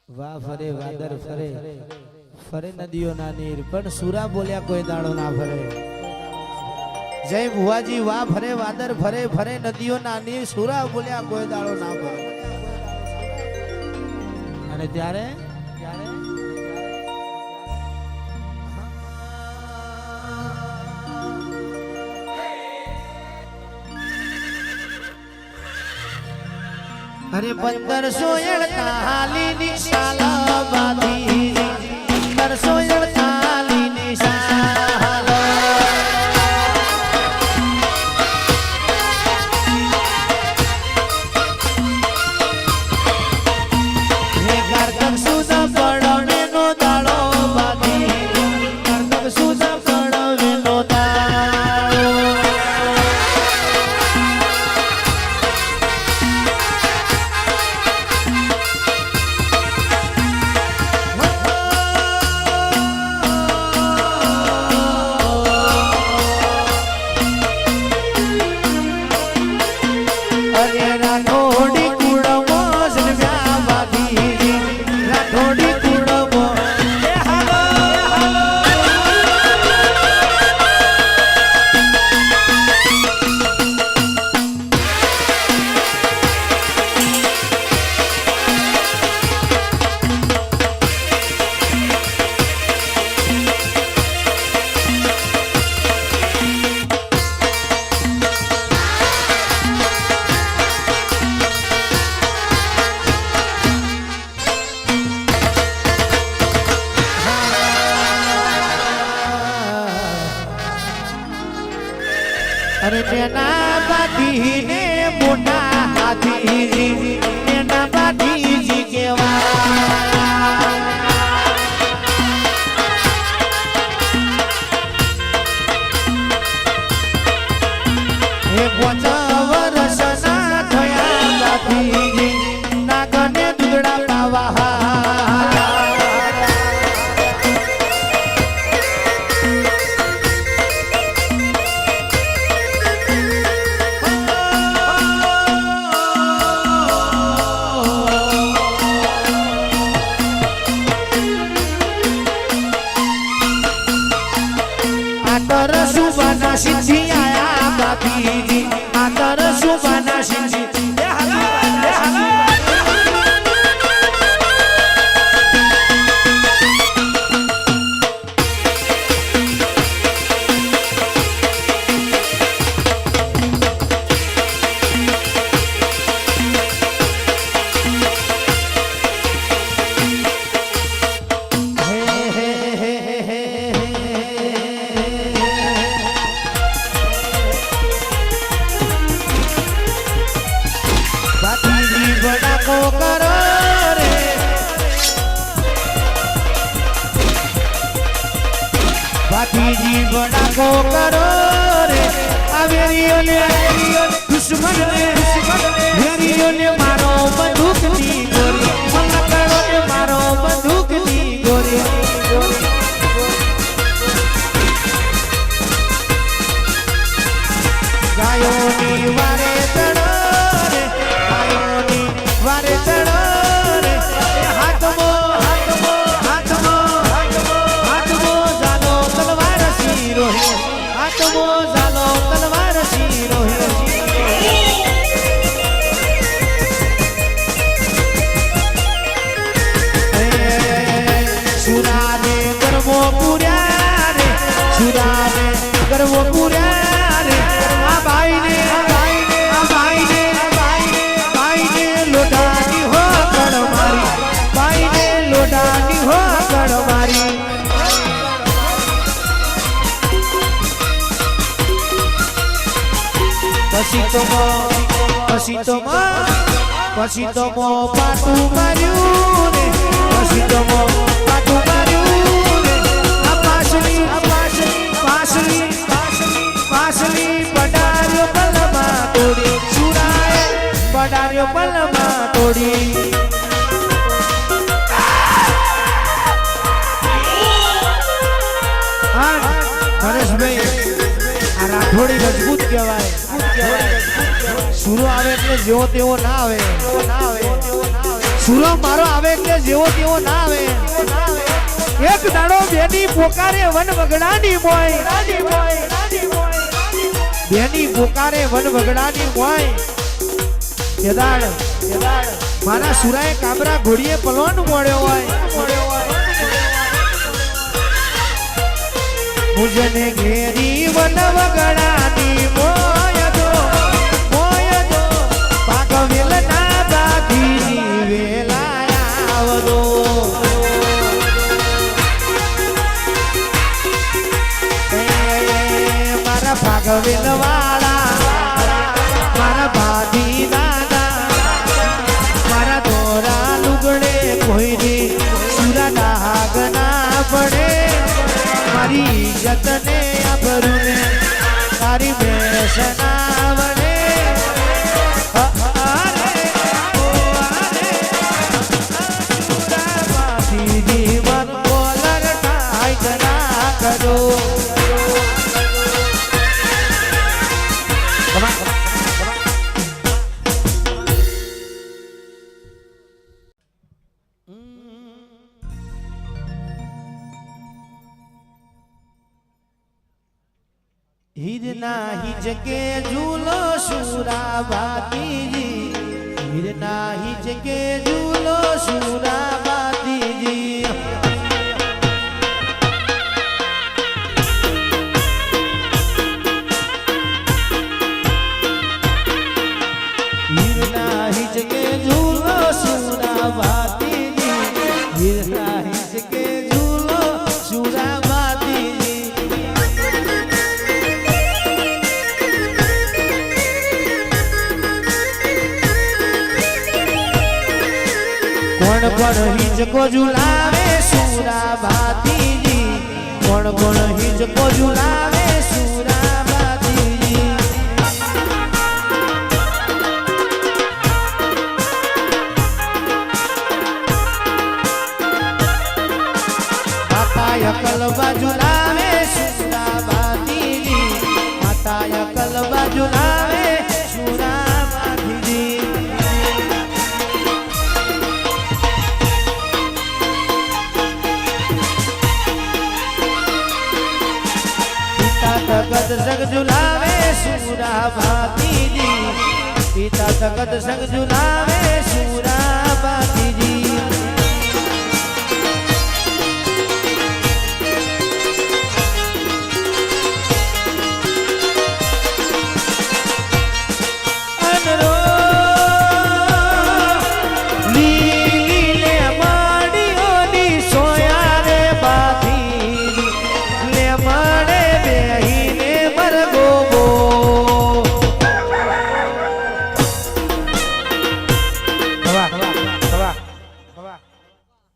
વાહ ફરે વાદર ફરે ફરે નદીઓ ના નીર પણ સુરા બોલ્યા કોઈ દાડો ના ફરે જય ભુવાજી વાહ ફરે વાદર ફરે ફરે નદીઓ ના નીર સુરા બોલ્યા કોઈ દાડો ના ફરે અને ત્યારે અરે 1548 ની સાલ બાધી 1548 ની સાલ હે કાર્તક સુદ પડવે નો દાડો બાધી કાર્તક સુદ પડવે નો દાડો અરે તેના બાધીને મોટા હાથી તેના બાધીજી કેવા હે 5 વર્ષના થયા બાધીજી નાગને દુધડા પાવા સુબાના સિંધી આયા બાપીજી આતર સુબાના સિંધી એ હાલા ભાતીજી બડાકો કરો રે આવેરીઓને દુશ્મનને વેરીઓને મારો બંદૂકની ગોરી મલકડોને મારો બંદૂકની ગોરી ગાયોની વારે ચડો રે ગાયોની વારે ચડો રે હાથમો આત્મો ઝાલો તલવાર શીરો સુરાને ગરમો પૂર્યા રે સુરાને ગરમો પૂર્યા રે આ ભાઈને લોટાની હો કડ મારી ભાઈને લોટાની હો કડ મારી પછી તો મો પાટું માર્યું ને પછી તો મો પાટું માર્યું ને આ પાસલી પડાર્યો પલમાં તોડી સુરાએ પડાર્યો પલમાં તોડી હરેશભાઈ આ રાઠોડી મજબૂત કહેવાય સુરો આવે એટલે જેવો તેવો ના આવે સુરો મારો આવે એટલે જેવો તેવો ના આવે એક દાડો બેની પોકારે વન વગડાની મોય બેની પોકારે વન વગડાની મોય કેદાડ મારા સુરાએ કાબરા ઘોડીએ પલવાન મોડ્યો હોય મુજને ઘેરી વન વગડાની મોય દો પાકવેલ ના બાકી વેલા આવદો મારા ભાગવેલ વાળા મારા ભાદી દાદા મારા દોરા લુગડે કોઈની સુરા ડાગ ના પડે મારી ઇજ્જત ને આબરૂને તારી બેસ ના વડે જીવન બોલર ટાઈટ ના કરો હીરના હિજકે ઝૂલો સુરા બાતીજી હીરના હિજકે ઝૂલો સુરા બાતીજી હીરના હિજકે ઝૂલો સુરા બાતીજી હીરના હિજકે ઝૂલો સુરા બાતીજી કોણ હિજકો ઝુલાવે સુરા બાતીજી કોણ હિજકો ઝુલાવે સુરા બાતીજી માતાય કલબા ઝુલાવે સુરા બાતીજી માતાય કલબા ઝુલાવે સુરા બાતીજી તગત સંગ ઝુલાવે સુરા ભાતીજી પિતા તગત સંગ ઝુલાવે સુરા